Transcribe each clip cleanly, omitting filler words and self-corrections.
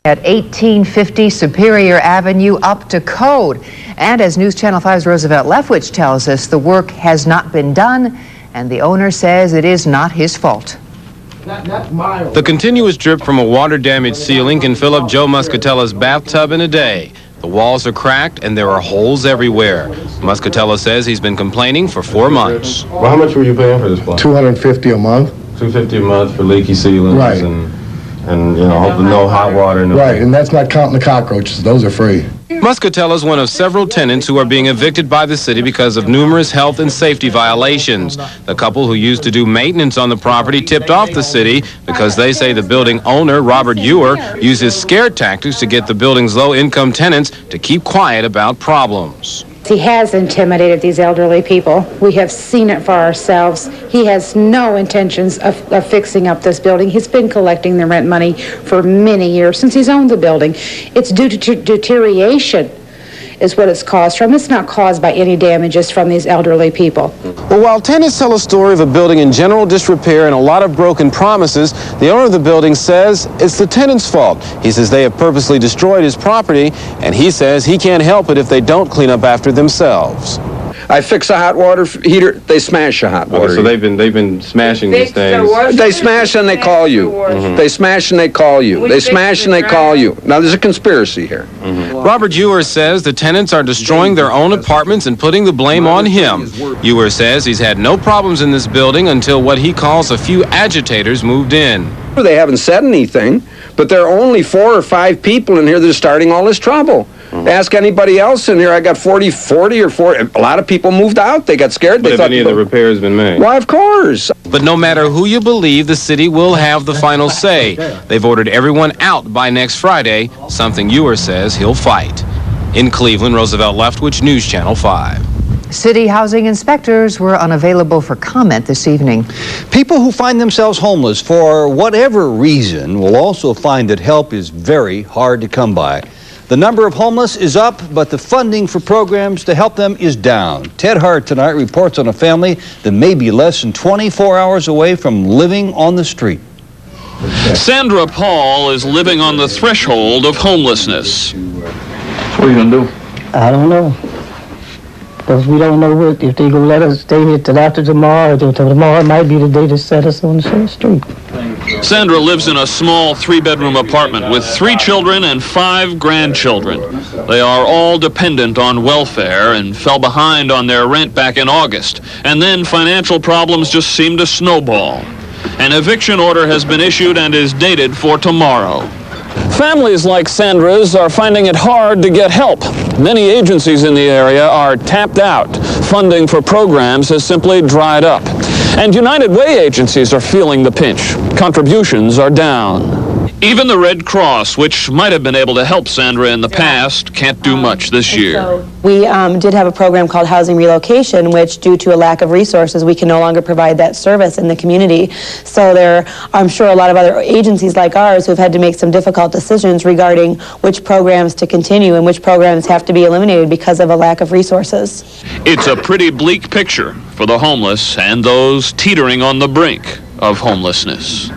At 1850 Superior Avenue up to code. And as News Channel 5's Roosevelt Lefwich tells us, the work has not been done, and the owner says it is not his fault. The continuous drip from a water-damaged ceiling can fill up Joe Muscatella's bathtub in a day. The walls are cracked and there are holes everywhere. Muscatella says he's been complaining for 4 months. Well, how much were you paying for this place? $250 a month. $250 a month for leaky ceilings, right. and you know, no hot water. No right, and that's not counting the cockroaches. Those are free. Muscatella is one of several tenants who are being evicted by the city because of numerous health and safety violations. The couple who used to do maintenance on the property tipped off the city because they say the building owner, Robert Ewer, uses scare tactics to get the building's low-income tenants to keep quiet about problems. He has intimidated these elderly people. We have seen it for ourselves. He has no intentions of fixing up this building. He's been collecting the rent money for many years, since he's owned the building. It's due to deterioration is what it's caused from. It's not caused by any damages from these elderly people. Well, while tenants tell a story of a building in general disrepair and a lot of broken promises, the owner of the building says it's the tenants' fault. He says they have purposely destroyed his property, and he says he can't help it if they don't clean up after themselves. I fix a hot water heater, they smash a hot water heater. So they've been smashing these things. They smash and they call you. They smash and they call you. They smash and they call you. Now there's a conspiracy here. Robert Ewer says the tenants are destroying their own apartments and putting the blame on him. Ewer says he's had no problems in this building until what he calls a few agitators moved in. They haven't said anything, but there are only 4 or 5 people in here that are starting all this trouble. Ask anybody else in here. I got 40 or 40. A lot of people moved out. They got scared. But they have any of the repairs been made? Why, of course. But no matter who you believe, the city will have the final say. They've ordered everyone out by next Friday, something Ewer says he'll fight. In Cleveland, Roosevelt Lefwich, News Channel 5. City housing inspectors were unavailable for comment this evening. People who find themselves homeless for whatever reason will also find that help is very hard to come by. The number of homeless is up, but the funding for programs to help them is down. Ted Hart tonight reports on a family that may be less than 24 hours away from living on the street. Sandra Paul is living on the threshold of homelessness. What are you gonna do? I don't know. Because we don't know if they're going to let us stay here till after tomorrow, or till tomorrow might be the day to set us on the street. Sandra lives in a small 3-bedroom apartment with 3 children and 5 grandchildren. They are all dependent on welfare and fell behind on their rent back in August. And then financial problems just seemed to snowball. An eviction order has been issued and is dated for tomorrow. Families like Sandra's are finding it hard to get help. Many agencies in the area are tapped out. Funding for programs has simply dried up. And United Way agencies are feeling the pinch. Contributions are down. Even the Red Cross, which might have been able to help Sandra in the past, can't do much this year. We did have a program called Housing Relocation, which, due to a lack of resources, we can no longer provide that service in the community. So there are, I'm sure, a lot of other agencies like ours who've had to make some difficult decisions regarding which programs to continue and which programs have to be eliminated because of a lack of resources. It's a pretty bleak picture for the homeless and those teetering on the brink of homelessness.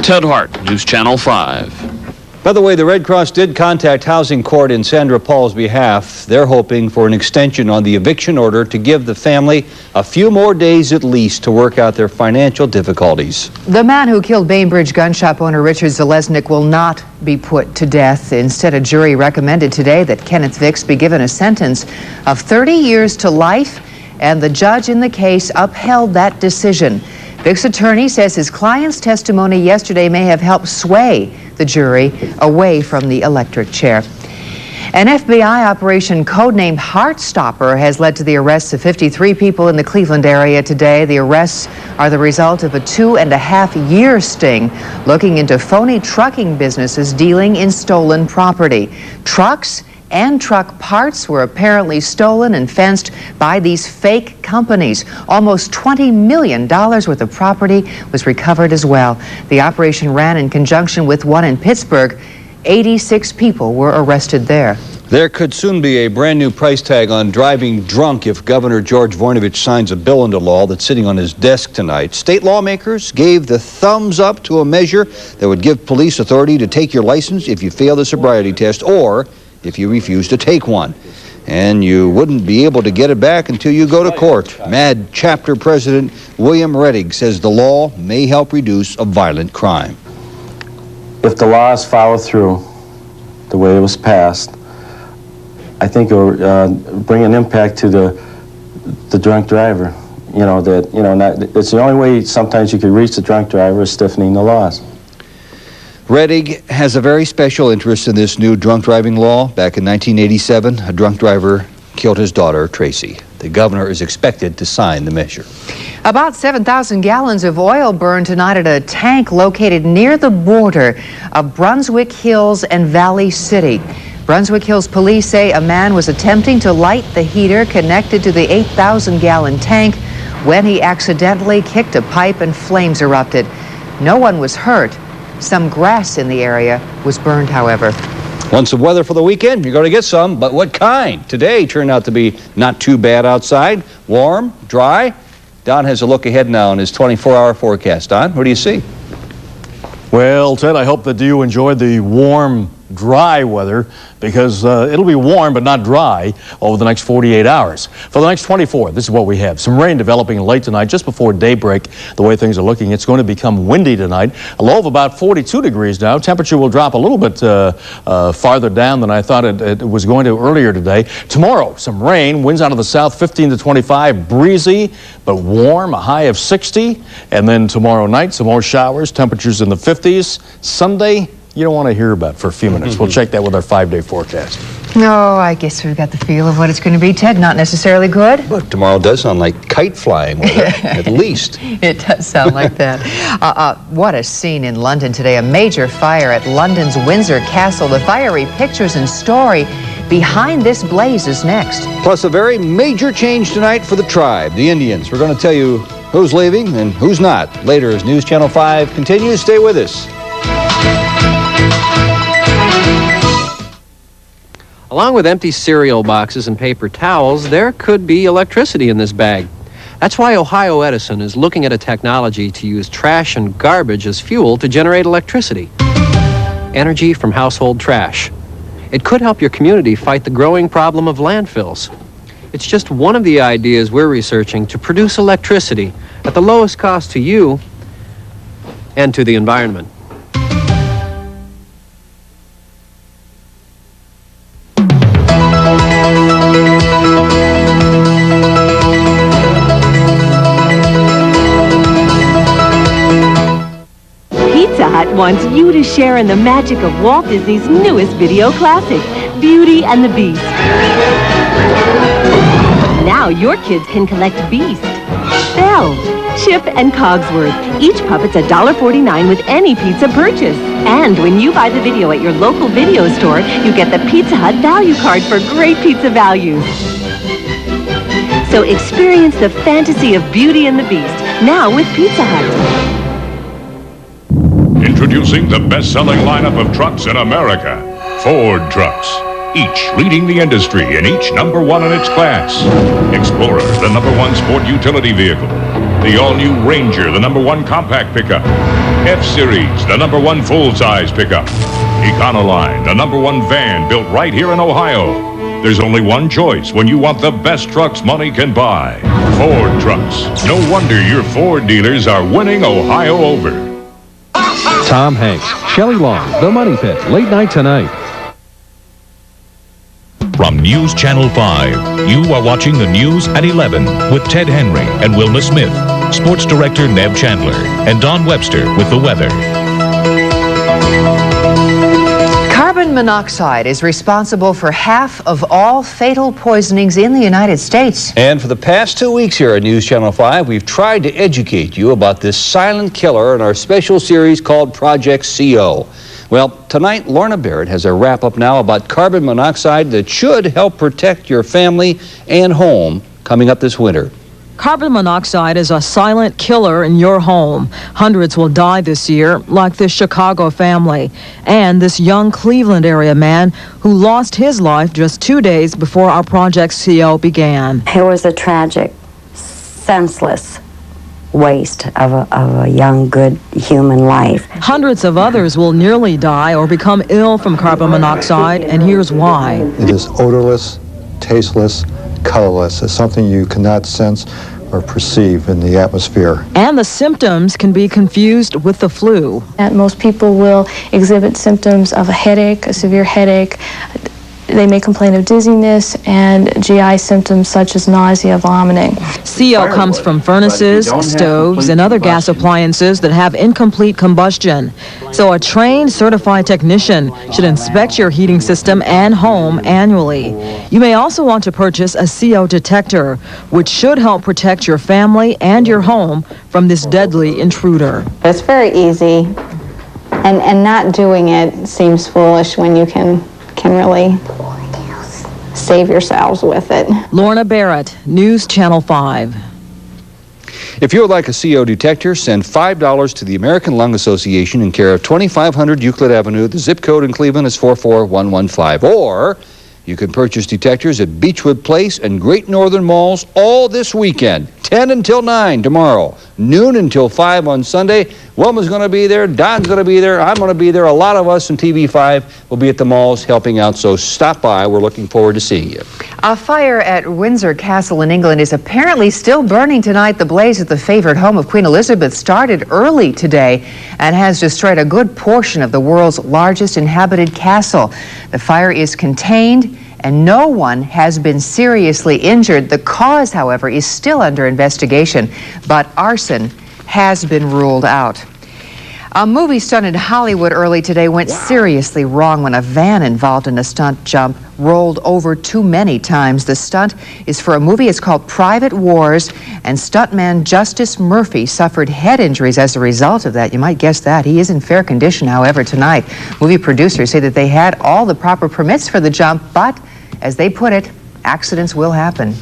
Ted Hart, News Channel 5. By the way, the Red Cross did contact Housing Court in Sandra Paul's behalf. They're hoping for an extension on the eviction order to give the family a few more days at least to work out their financial difficulties. The man who killed Bainbridge gun shop owner Richard Zalesnik will not be put to death. Instead, a jury recommended today that Kenneth Vicks be given a sentence of 30 years to life, and the judge in the case upheld that decision. Vicks' attorney says his client's testimony yesterday may have helped sway the jury away from the electric chair. An FBI operation codenamed Heartstopper has led to the arrests of 53 people in the Cleveland area today. The arrests are the result of a 2.5-year sting looking into phony trucking businesses dealing in stolen property. Trucks and truck parts were apparently stolen and fenced by these fake companies. Almost $20 million worth of property was recovered as well. The operation ran in conjunction with one in Pittsburgh. 86 people were arrested there. There could soon be a brand new price tag on driving drunk if Governor George Voinovich signs a bill into law that's sitting on his desk tonight. State lawmakers gave the thumbs up to a measure that would give police authority to take your license if you fail the sobriety test or if you refuse to take one. And you wouldn't be able to get it back until you go to court. MAD chapter president William Rettig says the law may help reduce a violent crime. If the law is followed through the way it was passed, I think it will bring an impact to the drunk driver. It's the only way sometimes you could reach the drunk driver is stiffening the laws. Rettig has a very special interest in this new drunk driving law. Back in 1987, a drunk driver killed his daughter, Tracy. The governor is expected to sign the measure. About 7,000 gallons of oil burned tonight at a tank located near the border of Brunswick Hills and Valley City. Brunswick Hills police say a man was attempting to light the heater connected to the 8,000-gallon tank when he accidentally kicked a pipe and flames erupted. No one was hurt. Some grass in the area was burned, however. Want some weather for the weekend? You're going to get some, but what kind? Today turned out to be not too bad outside. Warm, dry. Don has a look ahead now on his 24-hour forecast. Don, what do you see? Well, Ted, I hope that you enjoyed the warm, dry weather because it'll be warm but not dry over the next 48 hours. For the next 24, this is what we have. Some rain developing late tonight just before daybreak. The way things are looking, it's going to become windy tonight. A low of about 42 degrees now. Temperature will drop a little bit farther down than I thought it was going to earlier today. Tomorrow, some rain, winds out of the south 15 to 25, breezy but warm, a high of 60. And then tomorrow night, some more showers, temperatures in the 50s. Sunday, you don't want to hear about for a few minutes. We'll check that with our 5-day forecast. No, I guess we've got the feel of what it's going to be, Ted. Not necessarily good. But tomorrow does sound like kite flying weather, at least. It does sound like that. What a scene in London today. A major fire at London's Windsor Castle. The fiery pictures and story behind this blaze is next. Plus a very major change tonight for the tribe, the Indians. We're going to tell you who's leaving and who's not. Later as News Channel 5 continues. Stay with us. Along with empty cereal boxes and paper towels, there could be electricity in this bag. That's why Ohio Edison is looking at a technology to use trash and garbage as fuel to generate electricity. Energy from household trash. It could help your community fight the growing problem of landfills. It's just one of the ideas we're researching to produce electricity at the lowest cost to you and to the environment. Wants you to share in the magic of Walt Disney's newest video classic, Beauty and the Beast. Now your kids can collect Beast, Belle, Chip, and Cogsworth. Each puppet's $1.49 with any pizza purchase. And when you buy the video at your local video store, you get the Pizza Hut value card for great pizza values. So experience the fantasy of Beauty and the Beast, now with Pizza Hut. Introducing the best-selling lineup of trucks in America, Ford trucks. Each leading the industry and each #1 in its class. Explorer, the #1 sport utility vehicle. The all-new Ranger, the #1 compact pickup. F-Series, the #1 full-size pickup. Econoline, the #1 van built right here in Ohio. There's only one choice when you want the best trucks money can buy. Ford trucks. No wonder your Ford dealers are winning Ohio over. Tom Hanks, Shelley Long, The Money Pit, late night tonight. From News Channel 5, you are watching the news at 11 with Ted Henry and Wilma Smith, Sports Director Neb Chandler, and Don Webster with the weather. Carbon monoxide is responsible for half of all fatal poisonings in the United States. And for the past 2 weeks here at News Channel 5, we've tried to educate you about this silent killer in our special series called Project CO. Well, tonight, Lorna Barrett has a wrap-up now about carbon monoxide that should help protect your family and home coming up this winter. Carbon monoxide is a silent killer in your home. Hundreds will die this year, like this Chicago family, and this young Cleveland area man who lost his life just 2 days before our project's CO began. It was a tragic, senseless waste of a young, good human life. Hundreds of others will nearly die or become ill from carbon monoxide, and here's why. It is odorless, tasteless, colorless. It's something you cannot sense or perceive in the atmosphere. And the symptoms can be confused with the flu. And most people will exhibit symptoms of a headache, a severe headache. They may complain of dizziness and GI symptoms such as nausea, vomiting. CO comes from furnaces, stoves, and other gas appliances that have incomplete combustion. So a trained, certified technician should inspect your heating system and home annually. You may also want to purchase a CO detector, which should help protect your family and your home from this deadly intruder. It's very easy, and not doing it seems foolish when you can really save yourselves with it. Lorna Barrett, News Channel 5. If you would like a CO detector, send $5 to the American Lung Association in care of 2500 Euclid Avenue. The zip code in Cleveland is 44115. Or you can purchase detectors at Beechwood Place and Great Northern Malls all this weekend. 10 until 9 tomorrow, noon until 5 on Sunday. Wilma's going to be there, Don's going to be there, I'm going to be there. A lot of us in TV5 will be at the malls helping out, so stop by. We're looking forward to seeing you. A fire at Windsor Castle in England is apparently still burning tonight. The blaze at the favored home of Queen Elizabeth started early today and has destroyed a good portion of the world's largest inhabited castle. The fire is contained and no one has been seriously injured. The cause, however, is still under investigation, but arson has been ruled out. A movie stunt in Hollywood early today went seriously wrong when a van involved in a stunt jump rolled over too many times. The stunt is for a movie. It's called Private Wars, and stuntman Justice Murphy suffered head injuries as a result of that. You might guess that. He is in fair condition, however, tonight. Movie producers say that they had all the proper permits for the jump, but as they put it, accidents will happen.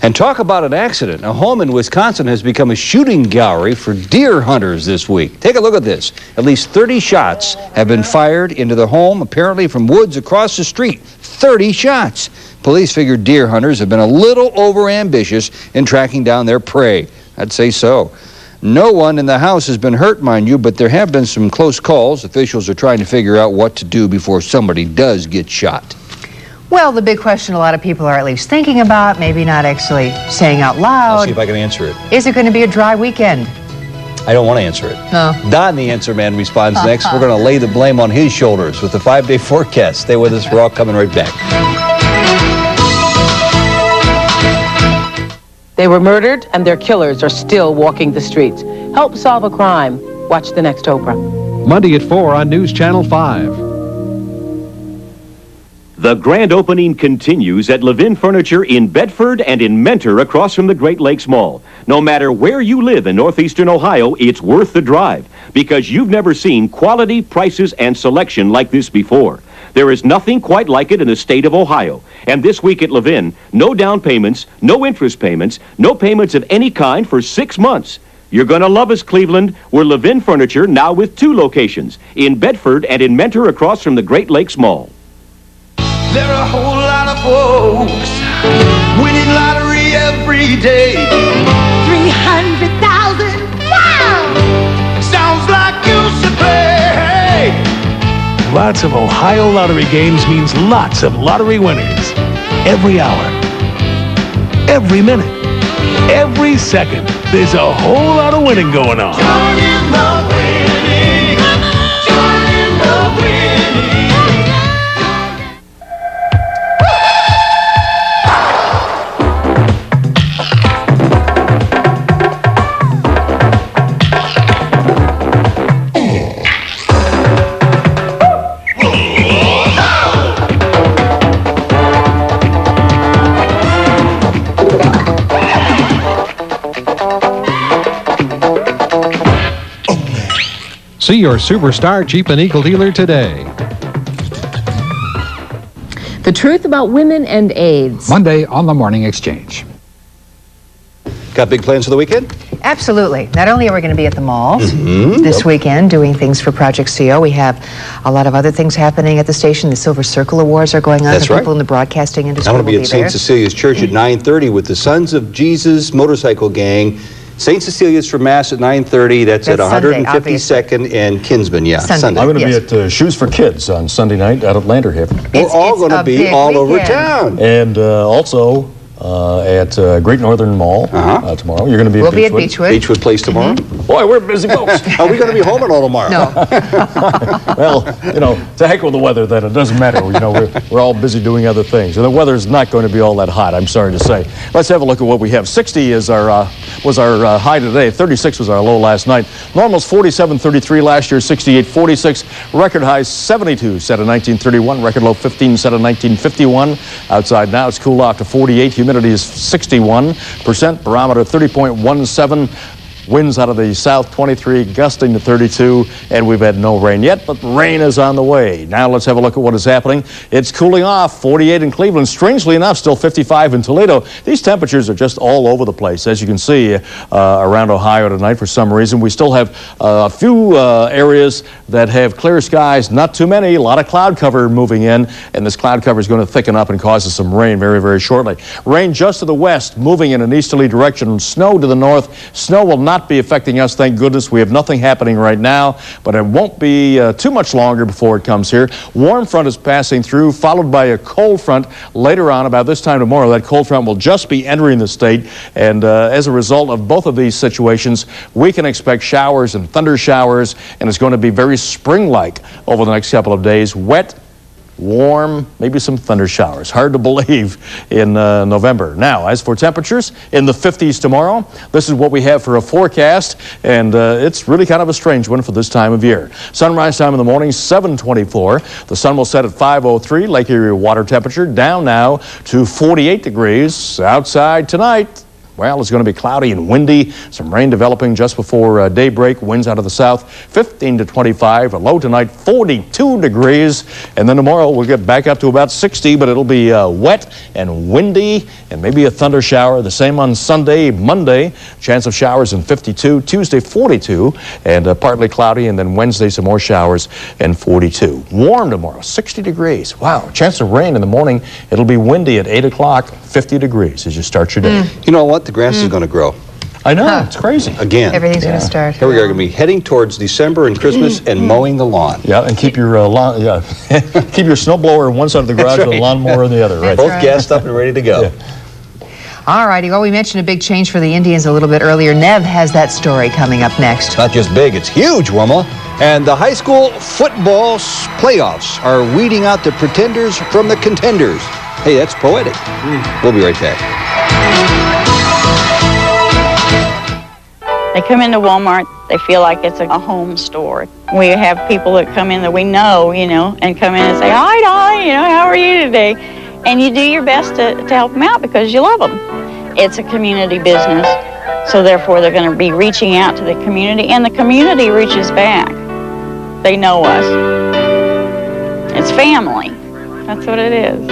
And talk about an accident. A home in Wisconsin has become a shooting gallery for deer hunters this week. Take a look at this. At least 30 shots have been fired into the home, apparently from woods across the street. 30 shots. Police figured deer hunters have been a little overambitious in tracking down their prey. I'd say so. No one in the house has been hurt, mind you, but there have been some close calls. Officials are trying to figure out what to do before somebody does get shot. Well, the big question a lot of people are at least thinking about, maybe not actually saying out loud. I'll see if I can answer it. Is it going to be a dry weekend? I don't want to answer it. No. Don, the answer man, responds next. We're going to lay the blame on his shoulders with the 5-day forecast. Stay with us. We're all coming right back. They were murdered, and their killers are still walking the streets. Help solve a crime. Watch the next Oprah. Monday at 4 on News Channel 5. The grand opening continues at Levin Furniture in Bedford and in Mentor across from the Great Lakes Mall. No matter where you live in northeastern Ohio, it's worth the drive because you've never seen quality, prices, and selection like this before. There is nothing quite like it in the state of Ohio. And this week at Levin, no down payments, no interest payments, no payments of any kind for 6 months. You're going to love us, Cleveland. We're Levin Furniture, now with 2 locations, in Bedford and in Mentor across from the Great Lakes Mall. There are a whole lot of folks winning lottery every day. 300,000. Wow! Sounds like you should play. Lots of Ohio lottery games means lots of lottery winners. Every hour, every minute, every second, there's a whole lot of winning going on. Join in the winning. Join in the winning. See your Superstar Cheap and Eagle dealer today. The truth about women and AIDS. Monday on the Morning Exchange. Got big plans for the weekend? Absolutely. Not only are we going to be at the malls this weekend doing things for Project CO, we have a lot of other things happening at the station. The Silver Circle Awards are going on That's for right. people in the broadcasting industry. I'm going to be at there. St. Cecilia's Church at 9:30 with the Sons of Jesus Motorcycle Gang. St. Cecilia's for Mass at 9:30. That's at Sunday, 152nd and Kinsman. Yeah, Sunday. I'm going to Yes. be at Shoes for Kids on Sunday night out at Landerhaven. We're all going to a be big all over weekend. town. And also at Great Northern Mall tomorrow. You're going to be We'll at be at Beechwood. Beechwood. Beechwood Place tomorrow. Boy, we're busy folks. Are we going to be home at all tomorrow? No. Well, to heck with the weather then. It doesn't matter. We're all busy doing other things. And the weather's not going to be all that hot, I'm sorry to say. Let's have a look at what we have. 60 is was our high today. 36 was our low last night. Normal's 47.33 last year, 68.46. Record high 72 set in 1931. Record low 15 set in 1951. Outside now it's cooled off to 48. Humidity is 61%. Barometer 30.17. Winds out of the south 23, gusting to 32, and we've had no rain yet, but rain is on the way. Now let's have a look at what is happening. It's cooling off, 48 in Cleveland. Strangely enough, still 55 in Toledo. These temperatures are just all over the place, as you can see around Ohio tonight for some reason. We still have a few areas that have clear skies, not too many, a lot of cloud cover moving in, and this cloud cover is going to thicken up and cause us some rain very, very shortly. Rain just to the west, moving in an easterly direction. Snow to the north. Snow will not be affecting us, thank goodness. We have nothing happening right now, but it won't be too much longer before it comes here. Warm front is passing through, followed by a cold front later on. About this time tomorrow, that cold front will just be entering the state, and as a result of both of these situations, we can expect showers and thunder showers, and it's going to be very spring-like over the next couple of days. Wet, warm, maybe some thunder showers. Hard to believe in November. Now, as for temperatures, in the 50s tomorrow, this is what we have for a forecast, and it's really kind of a strange one for this time of year. Sunrise time in the morning, 7:24. The sun will set at 5:03. Lake Erie water temperature down now to 48 degrees. Outside tonight, well, it's going to be cloudy and windy. Some rain developing just before daybreak. Winds out of the south, 15 to 25. A low tonight, 42 degrees. And then tomorrow we'll get back up to about 60, but it'll be wet and windy and maybe a thunder shower. The same on Sunday, Monday. Chance of showers in 52. Tuesday, 42 and partly cloudy. And then Wednesday, some more showers and 42. Warm tomorrow, 60 degrees. Wow. Chance of rain in the morning. It'll be windy at 8 o'clock, 50 degrees as you start your day. You know what? The grass is going to grow. I know, it's crazy. Again. Everything's going to start. Here we are going to be heading towards December and Christmas and mowing the lawn. Yeah, and keep your lawn, keep your snowblower on one side of the garage and the lawnmower on the other, right? Both gassed up and ready to go. Yeah. All righty. Well, we mentioned a big change for the Indians a little bit earlier. Nev has that story coming up next. Not just big, it's huge, Wilma. And the high school football playoffs are weeding out the pretenders from the contenders. Hey, that's poetic. We'll be right back. They come into Walmart, they feel like it's a home store. We have people that come in that we know, and come in and say, "Hi, Dolly, how are you today?" And you do your best to help them out because you love them. It's a community business, so therefore they're going to be reaching out to the community, and the community reaches back. They know us. It's family. That's what it is.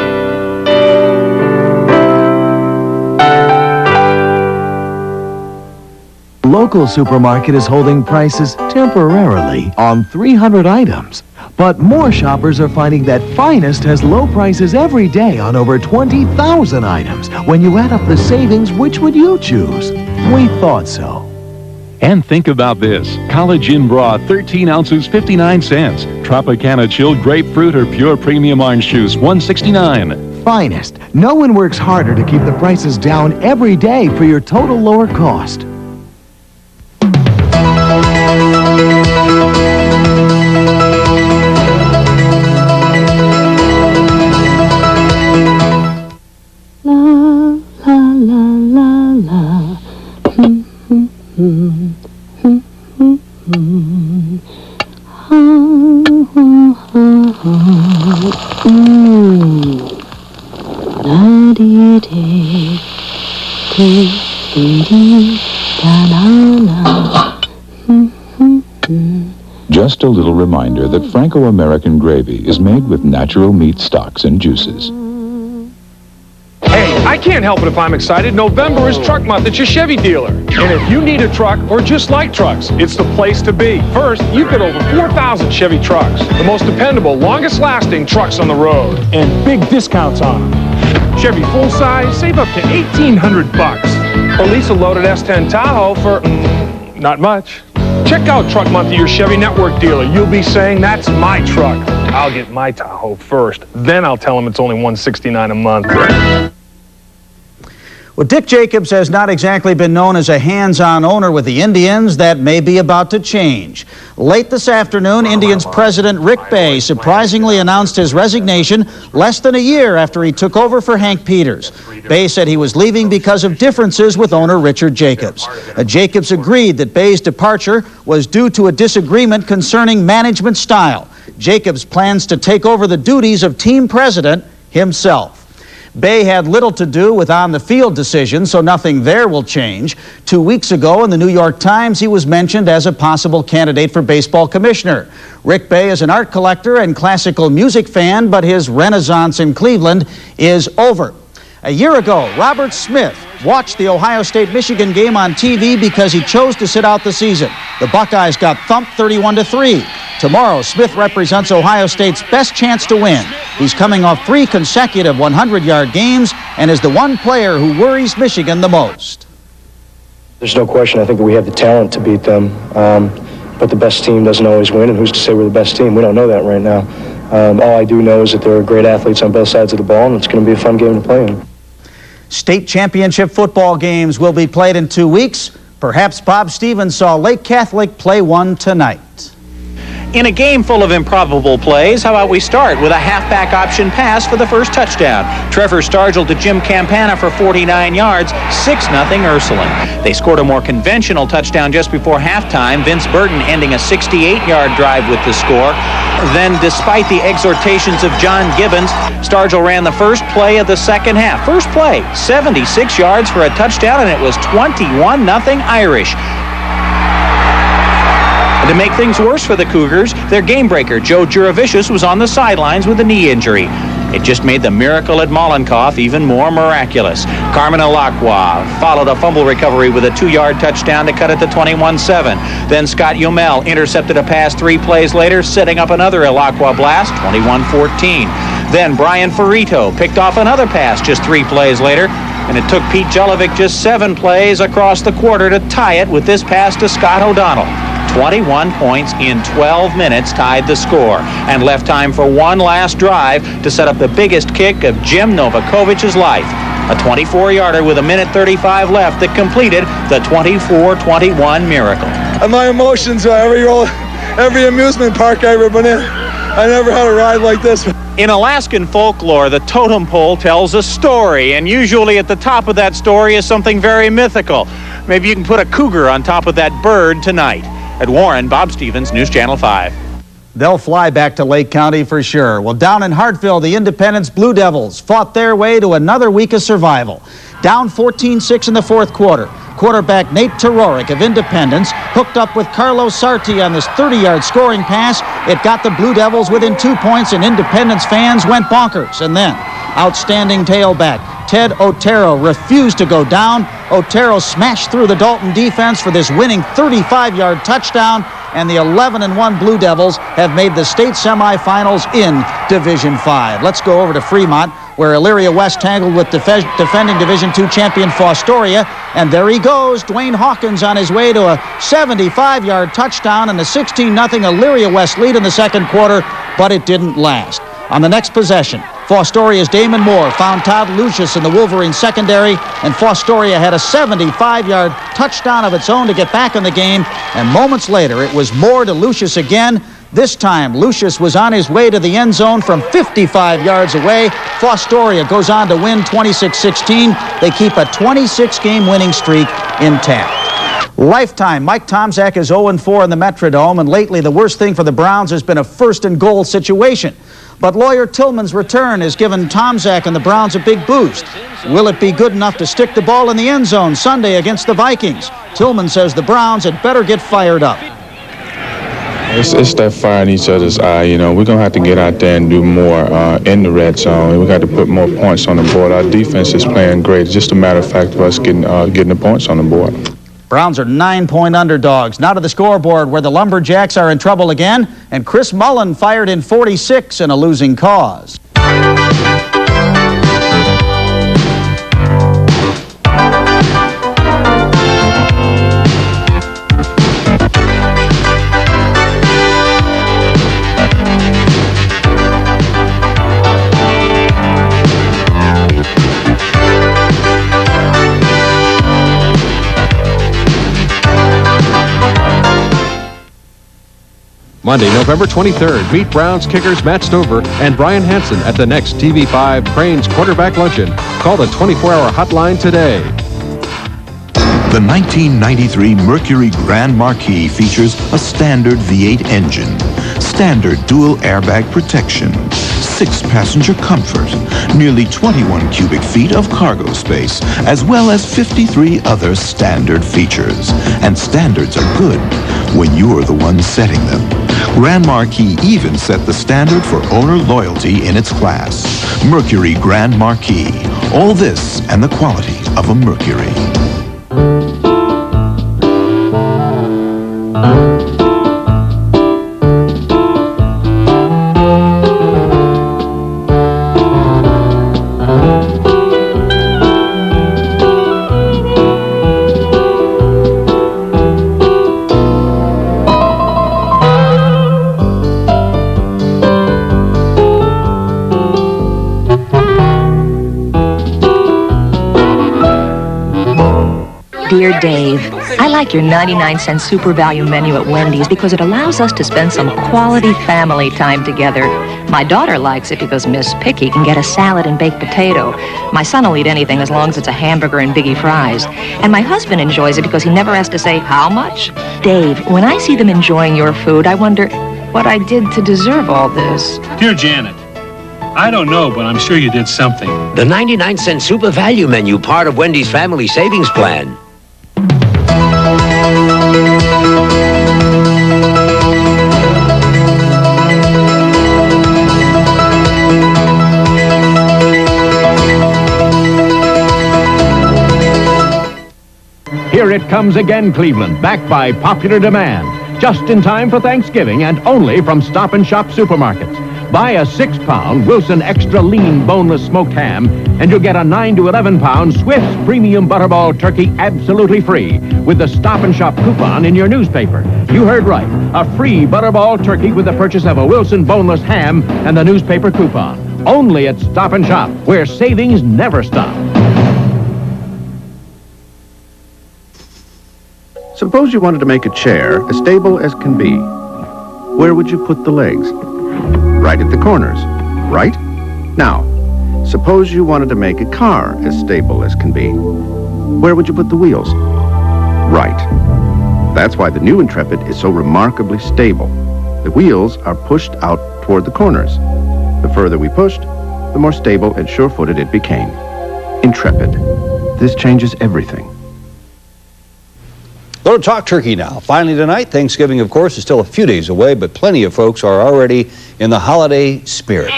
Local supermarket is holding prices temporarily on 300 items. But more shoppers are finding that Finest has low prices every day on over 20,000 items. When you add up the savings, which would you choose? We thought so. And think about this. College Inn Bra, 13 ounces, 59 cents. Tropicana chilled grapefruit or pure premium orange juice, $1.69. Finest. No one works harder to keep the prices down every day for your total lower cost. Just a little reminder that Franco-American gravy is made with natural meat stocks and juices. Hey, I can't help it if I'm excited. November is Truck Month at your Chevy dealer. And if you need a truck or just like trucks, it's the place to be. First, you've got over 4,000 Chevy trucks. The most dependable, longest-lasting trucks on the road. And big discounts on them. Chevy full-size, save up to $1,800. Or lease a loaded S10 Tahoe for, not much. Check out Truck Month at your Chevy Network dealer. You'll be saying, that's my truck. I'll get my Tahoe first. Then I'll tell them it's only $169 a month. Well, Dick Jacobs has not exactly been known as a hands-on owner with the Indians. That may be about to change. Late this afternoon, Indians president Rick Bay surprisingly announced his resignation less than a year after he took over for Hank Peters. Bay said he was leaving because of differences with owner Richard Jacobs. Jacobs agreed that Bay's departure was due to a disagreement concerning management style. Jacobs plans to take over the duties of team president himself. Bay had little to do with on-the-field decisions, so nothing there will change. 2 weeks ago in the New York Times, he was mentioned as a possible candidate for baseball commissioner. Rick Bay is an art collector and classical music fan, but his renaissance in Cleveland is over. A year ago, Robert Smith watched the Ohio State-Michigan game on TV because he chose to sit out the season. The Buckeyes got thumped 31-3. Tomorrow, Smith represents Ohio State's best chance to win. He's coming off 3 consecutive 100-yard games and is the one player who worries Michigan the most. There's no question. I think that we have the talent to beat them, but the best team doesn't always win, and who's to say we're the best team? We don't know that right now. All I do know is that there are great athletes on both sides of the ball, and it's going to be a fun game to play in. State championship football games will be played in 2 weeks. Perhaps Bob Stevens saw Lake Catholic play one tonight. In a game full of improbable plays, how about we start with a halfback option pass for the first touchdown. Trevor Stargell to Jim Campana for 49 yards, 6-0 Ursuline. They scored a more conventional touchdown just before halftime, Vince Burton ending a 68-yard drive with the score. Then, despite the exhortations of John Gibbons, Stargell ran the first play of the second half. First play, 76 yards for a touchdown, and it was 21-0 Irish. To make things worse for the Cougars, their game breaker, Joe Juravicius, was on the sidelines with a knee injury. It just made the miracle at Mollenkopf even more miraculous. Carmen Alakwa followed a fumble recovery with a 2-yard touchdown to cut it to 21-7. Then Scott Yumel intercepted a pass 3 plays later, setting up another Alakwa blast, 21-14. Then Brian Ferrito picked off another pass just 3 plays later, and it took Pete Jolovic just 7 plays across the quarter to tie it with this pass to Scott O'Donnell. 21 points in 12 minutes tied the score and left time for one last drive to set up the biggest kick of Jim Novakovic's life. A 24-yarder with 1:35 left that completed the 24-21 miracle. My emotions are every amusement park I've ever been in. I never had a ride like this. In Alaskan folklore, the totem pole tells a story, and usually at the top of that story is something very mythical. Maybe you can put a cougar on top of that bird tonight. At Warren, Bob Stevens, News Channel 5. They'll fly back to Lake County for sure. Well, down in Hartville, the Independence Blue Devils fought their way to another week of survival. Down 14-6 in the fourth quarter. Quarterback Nate Tororik of Independence hooked up with Carlos Sarti on this 30-yard scoring pass. It got the Blue Devils within 2 points, and Independence fans went bonkers. And then, outstanding tailback Ted Otero refused to go down. Otero smashed through the Dalton defense for this winning 35-yard touchdown, and the 11-1 Blue Devils have made the state semifinals in Division 5. Let's go over to Fremont, where Elyria West tangled with defending Division II champion Fostoria, and there he goes, Dwayne Hawkins on his way to a 75-yard touchdown and a 16-0 Elyria West lead in the second quarter, but it didn't last. On the next possession, Fostoria's Damon Moore found Todd Lucius in the Wolverines secondary, and Fostoria had a 75-yard touchdown of its own to get back in the game, and moments later it was Moore to Lucius again. This time, Lucius was on his way to the end zone from 55 yards away. Fostoria goes on to win 26-16. They keep a 26-game winning streak intact. Lifetime, Mike Tomczak is 0-4 in the Metrodome, and lately the worst thing for the Browns has been a first-and-goal situation. But lawyer Tillman's return has given Tomczak and the Browns a big boost. Will it be good enough to stick the ball in the end zone Sunday against the Vikings? Tillman says the Browns had better get fired up. It's that fire in each other's eye, you know. We're going to have to get out there and do more in the red zone. We got to put more points on the board. Our defense is playing great. It's just a matter of fact of us getting the points on the board. Browns are 9-point underdogs. Now to the scoreboard, where the Lumberjacks are in trouble again, and Chris Mullen fired in 46 in a losing cause. Monday, November 23rd, meet Browns kickers Matt Stover and Brian Hansen at the next TV5 Cranes Quarterback Luncheon. Call the 24-hour hotline today. The 1993 Mercury Grand Marquis features a standard V8 engine, standard dual airbag protection, 6-passenger comfort, nearly 21 cubic feet of cargo space, as well as 53 other standard features. And standards are good when you're the one setting them. Grand Marquis even set the standard for owner loyalty in its class. Mercury Grand Marquis. All this and the quality of a Mercury. Dear Dave, I like your 99-cent super value menu at Wendy's because it allows us to spend some quality family time together. My daughter likes it because Miss Picky can get a salad and baked potato. My son will eat anything as long as it's a hamburger and biggie fries. And my husband enjoys it because he never has to say, how much? Dave, when I see them enjoying your food, I wonder what I did to deserve all this. Dear Janet, I don't know, but I'm sure you did something. The 99-cent super value menu, part of Wendy's family savings plan. Here it comes again, Cleveland, backed by popular demand. Just in time for Thanksgiving and only from Stop & Shop supermarkets. Buy a 6-pound Wilson Extra Lean Boneless Smoked Ham, and you'll get a 9 to 11-pound Swiss Premium Butterball Turkey absolutely free with the Stop & Shop coupon in your newspaper. You heard right. A free Butterball Turkey with the purchase of a Wilson Boneless Ham and the newspaper coupon. Only at Stop & Shop, where savings never stop. Suppose you wanted to make a chair as stable as can be. Where would you put the legs? Right at the corners, right? Now, suppose you wanted to make a car as stable as can be. Where would you put the wheels? Right. That's why the new Intrepid is so remarkably stable. The wheels are pushed out toward the corners. The further we pushed, the more stable and sure-footed it became. Intrepid. This changes everything. Little talk turkey now. Finally tonight, Thanksgiving, of course, is still a few days away, but plenty of folks are already in the holiday spirit.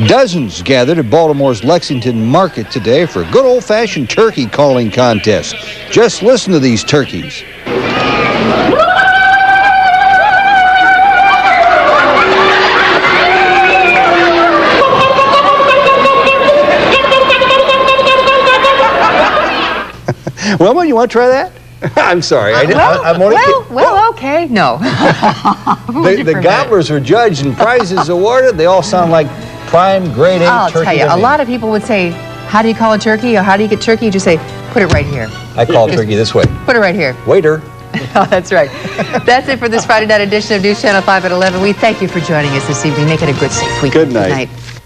Dozens gathered at Baltimore's Lexington Market today for a good old-fashioned turkey calling contest. Just listen to these turkeys. Wilma, you want to try that? I'm sorry. Okay. No. The gobblers are judged and prizes awarded. They all sound like prime grade A I'll turkey. tell you, a lot of people would say, how do you call a turkey or how do you get turkey? You just say, put it right here. I call turkey this way. Put it right here. Waiter. Oh, that's right. That's it for this Friday night edition of News Channel 5 at 11. We thank you for joining us this evening. Make it a good, safe weekend. Good night. Good night.